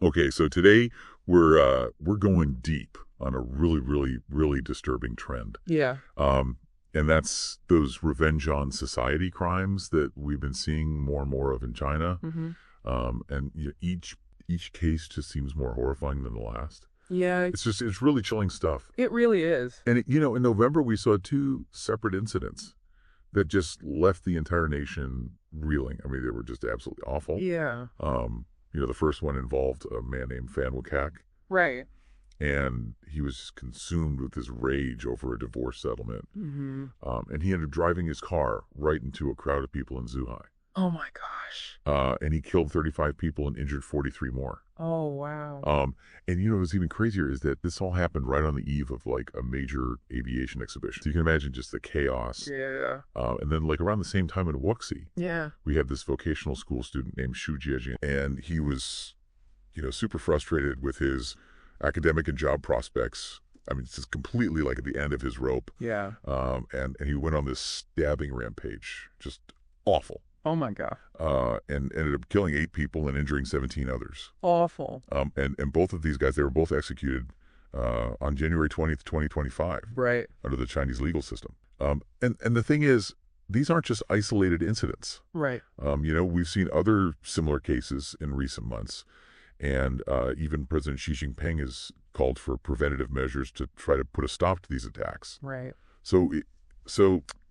Okay, so today we're going deep on a really, really, really disturbing trend. Yeah. And that's those revenge on society crimes that we've been seeing more and more of in China. Hmm. And each case just seems more horrifying than the last. Yeah, It's really chilling stuff. it really is. And in November we saw two separate incidents that just left the entire nation reeling. I mean, they were just absolutely awful. Yeah. The first one involved a man named Fan Wukak, Right. and he was consumed with this rage over a divorce settlement. Hmm. And he ended up driving his car right into a crowd of people in Zhuhai. Oh my gosh. And he killed 35 people and injured 43 more. Oh wow. And what's even crazier is that this all happened right on the eve of like a major aviation exhibition. So you can imagine just the chaos. Yeah. And then like around the same time in Wuxi, Yeah. we had this vocational school student named Xu Jiejin, and he was, super frustrated with his academic and job prospects. I mean, it's just completely like at the end of his rope. Yeah. And he went on this stabbing rampage, just awful. Oh my God. And ended up killing 8 people and injuring 17 others. Awful. And both of these guys, they were both executed on January 20th, 2025, Right. under the Chinese legal system. And the thing is, these aren't just isolated incidents. Right. We've seen other similar cases in recent months. And even President Xi Jinping has called for preventative measures to try to put a stop to these attacks. Right. So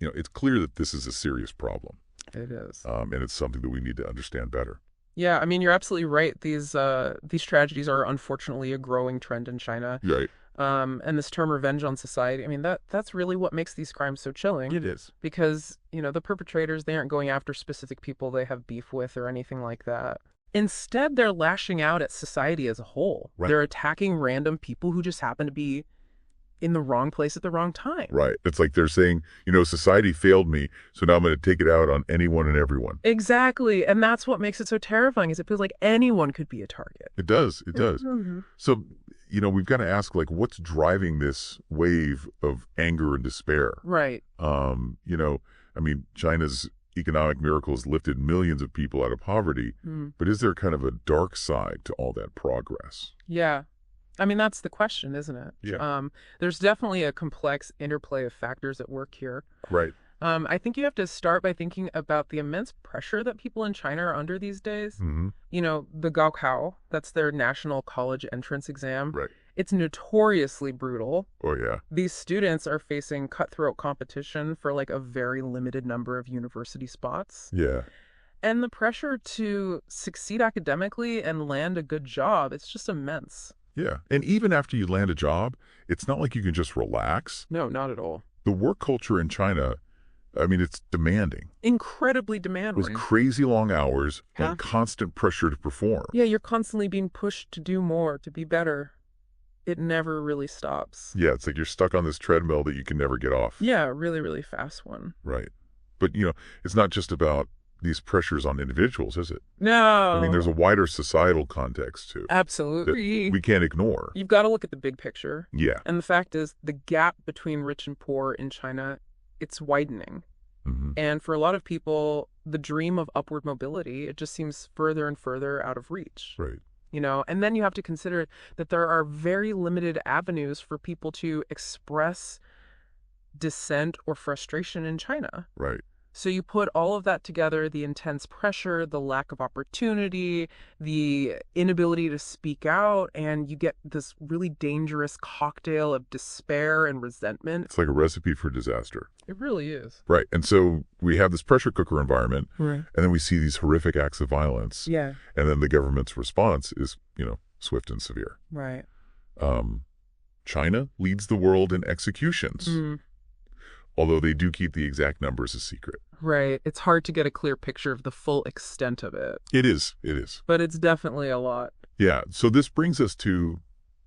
it's clear that this is a serious problem. It is. And it's something that we need to understand better. Yeah, I mean, you're absolutely right. These tragedies are unfortunately a growing trend in China. Right. And this term revenge on society, I mean, that's really what makes these crimes so chilling. It is. Because, the perpetrators, they aren't going after specific people they have beef with or anything like that. Instead, they're lashing out at society as a whole. Right. They're attacking random people who just happen to be in the wrong place at the wrong time. Right. It's like they're saying, society failed me, so now I'm going to take it out on anyone and everyone. Exactly. And that's what makes it so terrifying, is it feels like anyone could be a target. It does. It does. Mm-hmm. So, we've got to ask, like, what's driving this wave of anger and despair? Right. China's economic miracles lifted millions of people out of poverty, but is there kind of a dark side to all that progress? Yeah. I mean, that's the question, isn't it? Yeah. There's definitely a complex interplay of factors at work here. Right. I think you have to start by thinking about the immense pressure that people in China are under these days. Mm-hmm. The Gaokao, that's their national college entrance exam. Right. It's notoriously brutal. Oh, yeah. These students are facing cutthroat competition for like a very limited number of university spots. Yeah. And the pressure to succeed academically and land a good job, it's just immense. Yeah. And even after you land a job, it's not like you can just relax. No, not at all. The work culture in China, it's demanding. Incredibly demanding. With crazy long hours Yeah. and constant pressure to perform. Yeah, you're constantly being pushed to do more, to be better. It never really stops. Yeah, it's like you're stuck on this treadmill that you can never get off. Yeah, a really, really fast one. Right. But, it's not just about these pressures on individuals, is it? No. There's a wider societal context, too. Absolutely. That we can't ignore. You've got to look at the big picture. Yeah. And the fact is, the gap between rich and poor in China, it's widening. Mm-hmm. And for a lot of people, the dream of upward mobility, it just seems further and further out of reach. Right. And then you have to consider that there are very limited avenues for people to express dissent or frustration in China. Right. So you put all of that together, the intense pressure, the lack of opportunity, the inability to speak out, and you get this really dangerous cocktail of despair and resentment. It's like a recipe for disaster. It really is. Right. And so we have this pressure cooker environment, Right. and then we see these horrific acts of violence. Yeah. And then the government's response is, swift and severe. Right. China leads the world in executions, although they do keep the exact numbers a secret. Right. It's hard to get a clear picture of the full extent of it. It is. It is. But it's definitely a lot. Yeah. So this brings us to,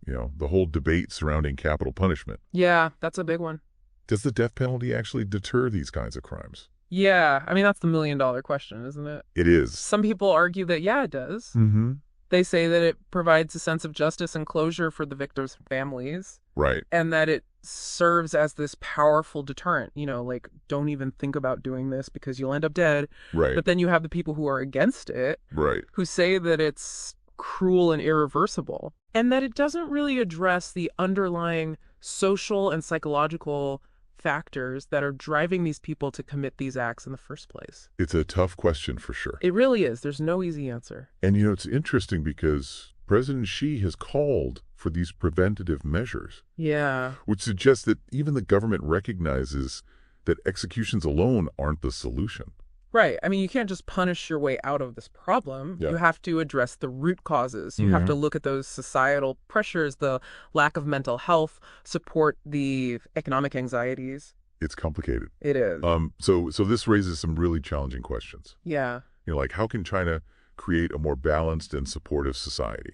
the whole debate surrounding capital punishment. Yeah, that's a big one. Does the death penalty actually deter these kinds of crimes? Yeah. I mean, that's the million-dollar question, isn't it? It is. Some people argue that, yeah, it does. Mm-hmm. They say that it provides a sense of justice and closure for the victims' families. Right. And that it serves as this powerful deterrent, like, don't even think about doing this because you'll end up dead. Right. But then you have the people who are against it, Right. who say that it's cruel and irreversible, and that it doesn't really address the underlying social and psychological factors that are driving these people to commit these acts in the first place. It's a tough question for sure. It really is. There's no easy answer. And, it's interesting because President Xi has called for these preventative measures. Yeah. Which suggests that even the government recognizes that executions alone aren't the solution. Right. I mean, you can't just punish your way out of this problem. Yeah. You have to address the root causes. You have to look at those societal pressures, the lack of mental health, support the economic anxieties. It's complicated. It is. So this raises some really challenging questions. Yeah. Like how can China create a more balanced and supportive society?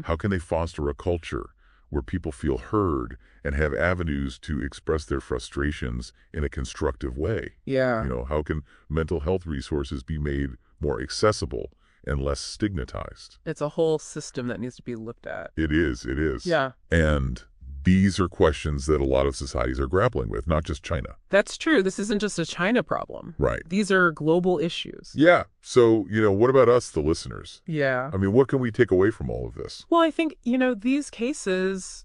How can they foster a culture where people feel heard and have avenues to express their frustrations in a constructive way? Yeah. How can mental health resources be made more accessible and less stigmatized? It's a whole system that needs to be looked at. It is. Yeah. And these are questions that a lot of societies are grappling with, not just China. That's true. This isn't just a China problem. Right. These are global issues. Yeah. So, what about us, the listeners? Yeah. I mean, what can we take away from all of this? Well, I think, these cases,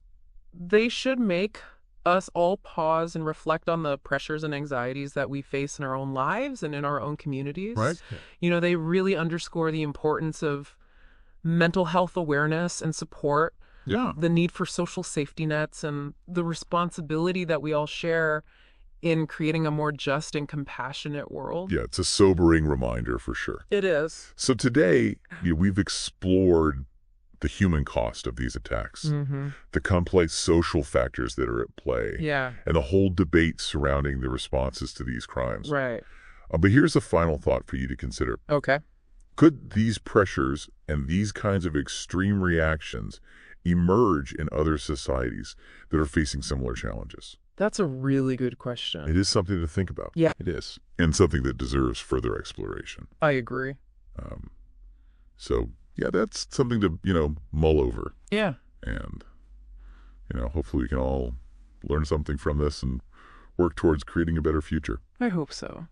they should make us all pause and reflect on the pressures and anxieties that we face in our own lives and in our own communities. Right. They really underscore the importance of mental health awareness and support. Yeah. The need for social safety nets and the responsibility that we all share in creating a more just and compassionate world. Yeah, it's a sobering reminder for sure. It is. So today, we've explored the human cost of these attacks, the complex social factors that are at play, and the whole debate surrounding the responses to these crimes. Right. But here's a final thought for you to consider. Okay. Could these pressures and these kinds of extreme reactions emerge in other societies that are facing similar challenges? That's a really good question. It is something to think about. Yeah. It is. And something that deserves further exploration. I agree. So, that's something to, mull over. Yeah. And, hopefully we can all learn something from this and work towards creating a better future. I hope so.